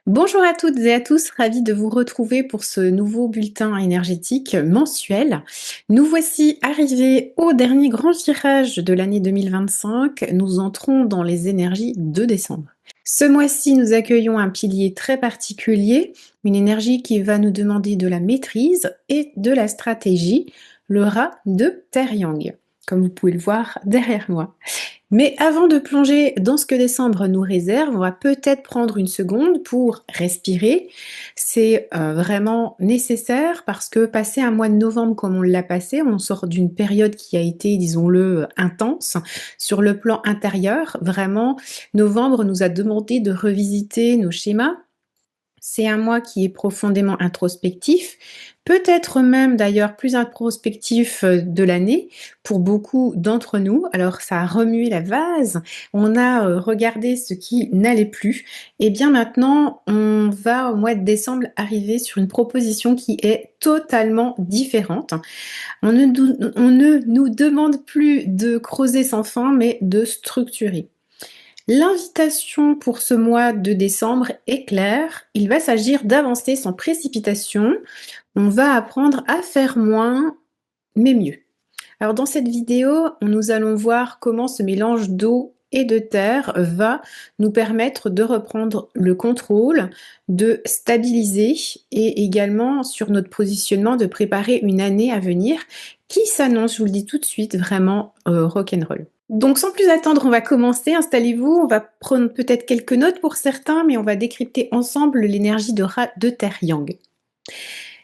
Bonjour à toutes et à tous, ravie de vous retrouver pour ce nouveau bulletin énergétique mensuel. Nous voici arrivés au dernier grand virage de l'année 2025. Nous entrons dans les énergies de décembre. Ce mois-ci, nous accueillons un pilier très particulier, une énergie qui va nous demander de la maîtrise et de la stratégie, le rat de Terre Yang, comme vous pouvez le voir derrière moi. Mais avant de plonger dans ce que décembre nous réserve, on va peut-être prendre une seconde pour respirer. C'est vraiment nécessaire parce que passer un mois de novembre comme on l'a passé, on sort d'une période qui a été, disons-le, intense. Sur le plan intérieur, vraiment, novembre nous a demandé de revisiter nos schémas. C'est un mois qui est profondément introspectif, peut-être même d'ailleurs plus introspectif de l'année pour beaucoup d'entre nous. Alors ça a remué la vase, on a regardé ce qui n'allait plus. Et bien maintenant, on va au mois de décembre arriver sur une proposition qui est totalement différente. On ne nous demande plus de creuser sans fin, mais de structurer. L'invitation pour ce mois de décembre est claire. Il va s'agir d'avancer sans précipitation. On va apprendre à faire moins, mais mieux. Alors dans cette vidéo, nous allons voir comment ce mélange d'eau et de terre va nous permettre de reprendre le contrôle, de stabiliser et également sur notre positionnement de préparer une année à venir qui s'annonce, je vous le dis tout de suite, vraiment rock'n'roll. Donc sans plus attendre, on va commencer. Installez-vous, on va prendre peut-être quelques notes pour certains, mais on va décrypter ensemble l'énergie de Terre Yang.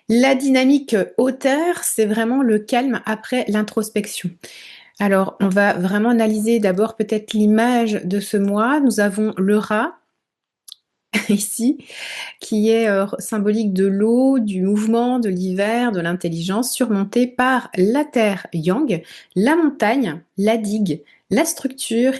La dynamique hauteur, c'est vraiment le calme après l'introspection. Alors, on va vraiment analyser d'abord peut-être l'image de ce mois. Nous avons le rat ici, qui est symbolique de l'eau, du mouvement, de l'hiver, de l'intelligence, surmonté par la terre yang, la montagne, la digue, la structure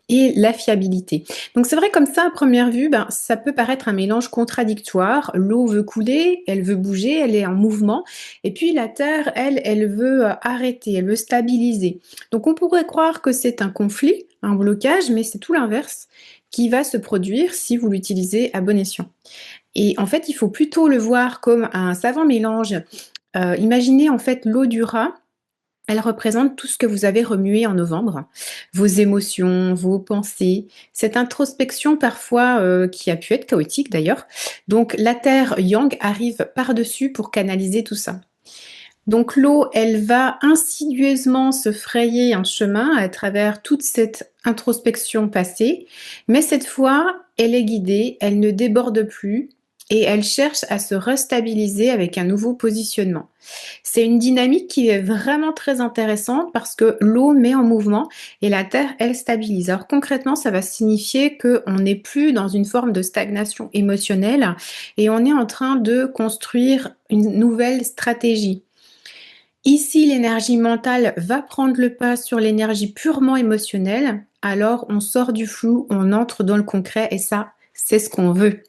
et la fiabilité. Donc c'est vrai comme ça, à première vue, ça peut paraître un mélange contradictoire. L'eau veut couler, elle veut bouger, elle est en mouvement. Et puis la terre, elle veut arrêter, elle veut stabiliser. Donc on pourrait croire que c'est un conflit, un blocage, mais c'est tout l'inverse qui va se produire si vous l'utilisez à bon escient. Et en fait, il faut plutôt le voir comme un savant mélange. Imaginez en fait l'eau du rat, elle représente tout ce que vous avez remué en novembre, vos émotions, vos pensées, cette introspection parfois qui a pu être chaotique d'ailleurs. Donc la terre yang arrive par-dessus pour canaliser tout ça. Donc l'eau, elle va insidieusement se frayer un chemin à travers toute cette introspection passée, mais cette fois, elle est guidée, elle ne déborde plus et elle cherche à se restabiliser avec un nouveau positionnement. C'est une dynamique qui est vraiment très intéressante parce que l'eau met en mouvement et la terre, elle stabilise. Alors concrètement, ça va signifier qu'on n'est plus dans une forme de stagnation émotionnelle et on est en train de construire une nouvelle stratégie. Ici, l'énergie mentale va prendre le pas sur l'énergie purement émotionnelle. Alors, on sort du flou, on entre dans le concret et ça, c'est ce qu'on veut.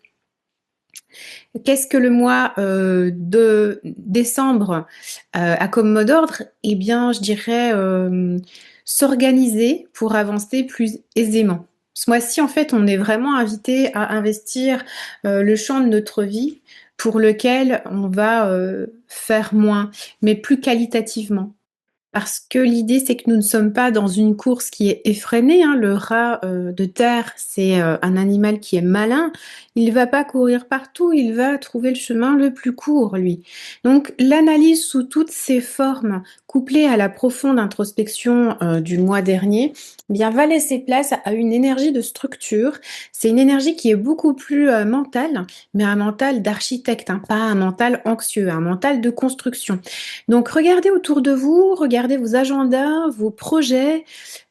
Qu'est-ce que le mois de décembre a comme mot d'ordre? Eh bien, je dirais s'organiser pour avancer plus aisément. Ce mois-ci, en fait, on est vraiment invité à investir le champ de notre vie pour lequel on va faire moins, mais plus qualitativement. Parce que l'idée, c'est que nous ne sommes pas dans une course qui est effrénée, hein. Le rat, de terre, c'est, un animal qui est malin. Il va pas courir partout, il va trouver le chemin le plus court, lui. Donc l'analyse sous toutes ses formes, couplée à la profonde introspection, du mois dernier, eh bien, va laisser place à une énergie de structure. C'est une énergie qui est beaucoup plus, mentale, mais un mental d'architecte, hein, pas un mental anxieux, un mental de construction. Donc regardez autour de vous, regardez vos agendas, vos projets,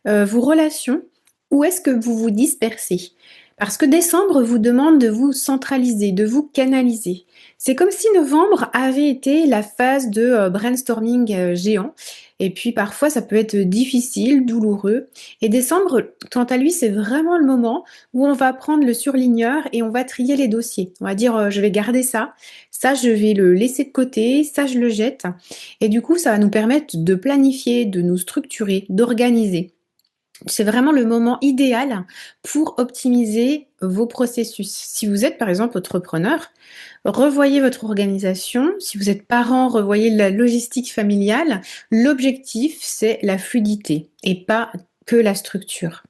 vos relations. Où est-ce que vous vous dispersez? Parce que décembre vous demande de vous centraliser, de vous canaliser. C'est comme si novembre avait été la phase de brainstorming géant. Et puis parfois ça peut être difficile, douloureux. Et décembre, quant à lui, c'est vraiment le moment où on va prendre le surligneur et on va trier les dossiers. On va dire je vais garder ça, ça je vais le laisser de côté, ça je le jette. Et du coup, ça va nous permettre de planifier, de nous structurer, d'organiser. C'est vraiment le moment idéal pour optimiser vos processus. Si vous êtes par exemple entrepreneur, revoyez votre organisation. Si vous êtes parent, revoyez la logistique familiale. L'objectif, c'est la fluidité et pas que la structure.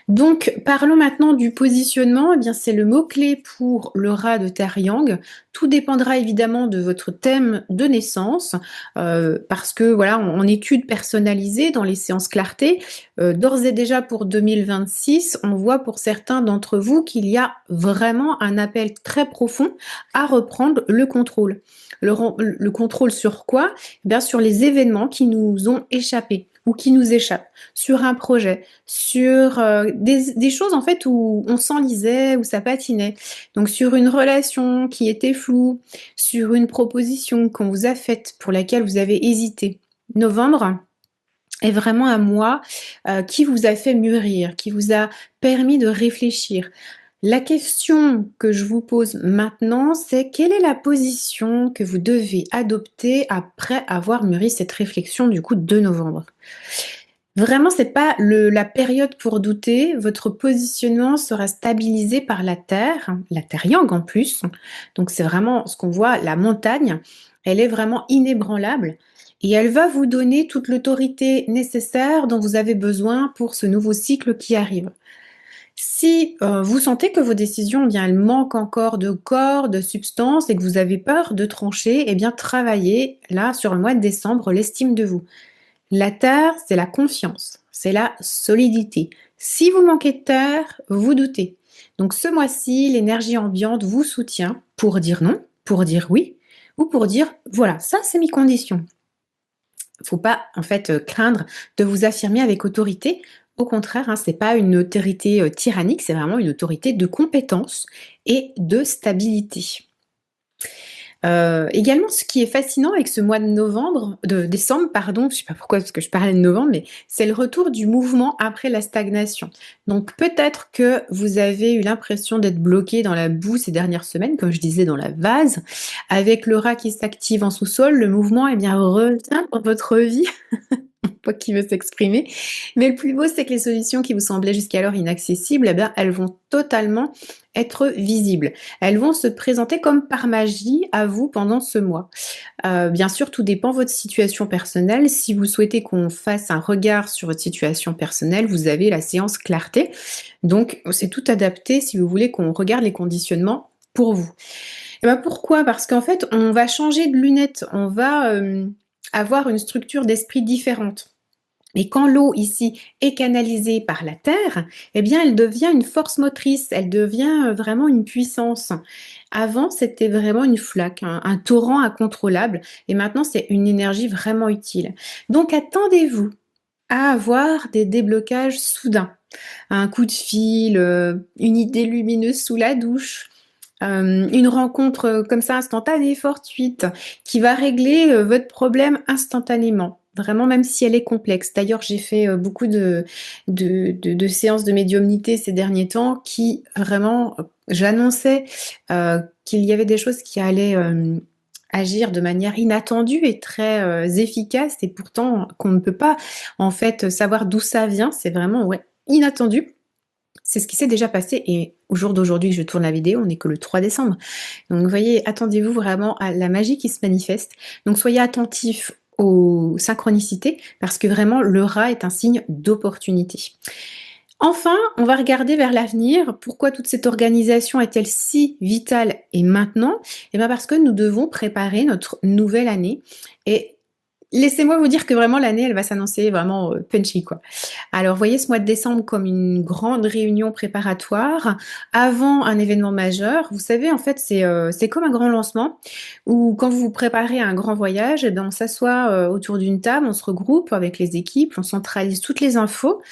Donc, parlons maintenant du positionnement. Eh bien, c'est le mot-clé pour le rat de terre yang. Tout dépendra évidemment de votre thème de naissance, parce que voilà, en études personnalisées dans les séances clarté, d'ores et déjà pour 2026, on voit pour certains d'entre vous qu'il y a vraiment un appel très profond à reprendre le contrôle. Le contrôle sur quoi? Eh bien, sur les événements qui nous ont échappé ou qui nous échappent, sur un projet, sur des choses en fait où on s'enlisait, où ça patinait. Donc sur une relation qui était floue, sur une proposition qu'on vous a faite pour laquelle vous avez hésité. Novembre est vraiment un mois qui vous a fait mûrir, qui vous a permis de réfléchir. La question que je vous pose maintenant, c'est quelle est la position que vous devez adopter après avoir mûri cette réflexion du coup de novembre? Vraiment, c'est pas la période pour douter. Votre positionnement sera stabilisé par la terre yang en plus. Donc c'est vraiment ce qu'on voit, la montagne, elle est vraiment inébranlable et elle va vous donner toute l'autorité nécessaire dont vous avez besoin pour ce nouveau cycle qui arrive. Si, vous sentez que vos décisions, eh bien, elles manquent encore de corps, de substance et que vous avez peur de trancher, eh bien, travaillez là sur le mois de décembre l'estime de vous. La terre, c'est la confiance, c'est la solidité. Si vous manquez de terre, vous doutez. Donc ce mois-ci, l'énergie ambiante vous soutient pour dire non, pour dire oui, ou pour dire voilà, ça c'est mes conditions. Faut pas en fait craindre de vous affirmer avec autorité. Au contraire, hein, c'est pas une autorité tyrannique, c'est vraiment une autorité de compétence et de stabilité. Également, ce qui est fascinant avec ce mois de décembre, pardon, je sais pas pourquoi parce que je parlais de novembre, mais c'est le retour du mouvement après la stagnation. Donc peut-être que vous avez eu l'impression d'être bloqué dans la boue ces dernières semaines, comme je disais dans la vase. Avec le rat qui s'active en sous-sol, le mouvement, eh bien, revient dans votre vie. Pas qui veut s'exprimer. Mais le plus beau, c'est que les solutions qui vous semblaient jusqu'alors inaccessibles, eh bien, elles vont totalement être visibles. Elles vont se présenter comme par magie à vous pendant ce mois. Bien sûr, tout dépend de votre situation personnelle. Si vous souhaitez qu'on fasse un regard sur votre situation personnelle, vous avez la séance clarté. Donc, c'est tout adapté si vous voulez qu'on regarde les conditionnements pour vous. Et ben pourquoi? Parce qu'en fait, on va changer de lunettes, on va avoir une structure d'esprit différente. Et quand l'eau ici est canalisée par la terre, eh bien elle devient une force motrice, elle devient vraiment une puissance. Avant, c'était vraiment une flaque, un torrent incontrôlable, et maintenant c'est une énergie vraiment utile. Donc attendez-vous à avoir des déblocages soudains, un coup de fil, une idée lumineuse sous la douche, une rencontre comme ça instantanée, fortuite, qui va régler votre problème instantanément. Vraiment, même si elle est complexe. D'ailleurs, j'ai fait beaucoup de séances de médiumnité ces derniers temps qui vraiment, j'annonçais qu'il y avait des choses qui allaient agir de manière inattendue et très efficace, et pourtant qu'on ne peut pas en fait savoir d'où ça vient. C'est vraiment ouais, inattendu. C'est ce qui s'est déjà passé et au jour d'aujourd'hui que je tourne la vidéo, on n'est que le 3 décembre. Donc vous voyez, attendez-vous vraiment à la magie qui se manifeste. Donc soyez attentifs aux synchronicités parce que vraiment le rat est un signe d'opportunité. Enfin, on va regarder vers l'avenir. Pourquoi toute cette organisation est-elle si vitale et maintenant? Eh bien parce que nous devons préparer notre nouvelle année et laissez-moi vous dire que vraiment l'année, elle va s'annoncer vraiment, punchy, quoi. Alors voyez ce mois de décembre comme une grande réunion préparatoire avant un événement majeur. Vous savez, en fait, c'est comme un grand lancement où quand vous vous préparez à un grand voyage, eh ben, on s'assoit, autour d'une table, on se regroupe avec les équipes, on centralise toutes les infos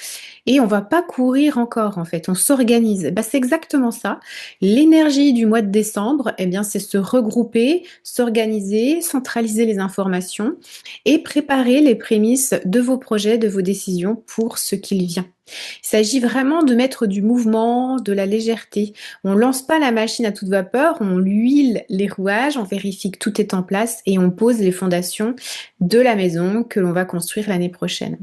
et on va pas courir encore, en fait, on s'organise. Bah, c'est exactement ça. L'énergie du mois de décembre, eh bien, c'est se regrouper, s'organiser, centraliser les informations et préparer les prémices de vos projets, de vos décisions pour ce qu'il vient. Il s'agit vraiment de mettre du mouvement, de la légèreté. On lance pas la machine à toute vapeur, on huile les rouages, on vérifie que tout est en place et on pose les fondations de la maison que l'on va construire l'année prochaine.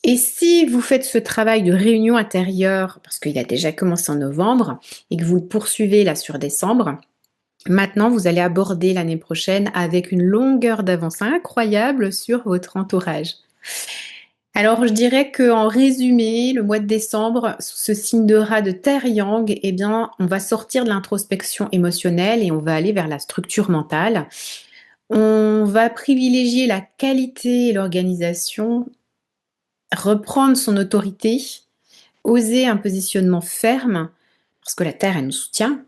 Et si vous faites ce travail de réunion intérieure, parce qu'il a déjà commencé en novembre et que vous le poursuivez là sur décembre, maintenant vous allez aborder l'année prochaine avec une longueur d'avance incroyable sur votre entourage. Alors je dirais qu'en résumé, le mois de décembre, sous ce signe de rat de terre yang, eh bien, on va sortir de l'introspection émotionnelle et on va aller vers la structure mentale. On va privilégier la qualité et l'organisation, reprendre son autorité, oser un positionnement ferme, parce que la terre, elle nous soutient.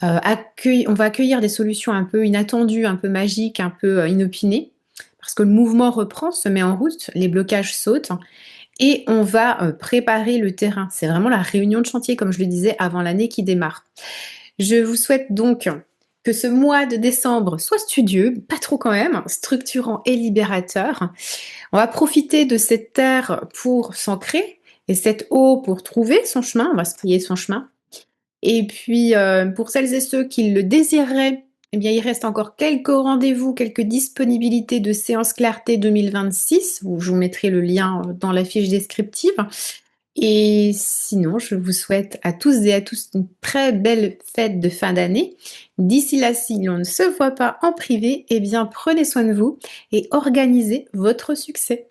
On va accueillir des solutions un peu inattendues, un peu magiques, un peu inopinées, parce que le mouvement reprend, se met en route, les blocages sautent. Et on va, préparer le terrain. C'est vraiment la réunion de chantier, comme je le disais, avant l'année qui démarre. Je vous souhaite donc que ce mois de décembre soit studieux, pas trop quand même, structurant et libérateur. On va profiter de cette terre pour s'ancrer et cette eau pour trouver son chemin, on va se frayer son chemin. Et puis, pour celles et ceux qui le désireraient, eh bien, il reste encore quelques rendez-vous, quelques disponibilités de séance clarté 2026, où je vous mettrai le lien, dans la fiche descriptive. Et sinon, je vous souhaite à tous et à tous une très belle fête de fin d'année. D'ici là, si l'on ne se voit pas en privé, eh bien, prenez soin de vous et organisez votre succès.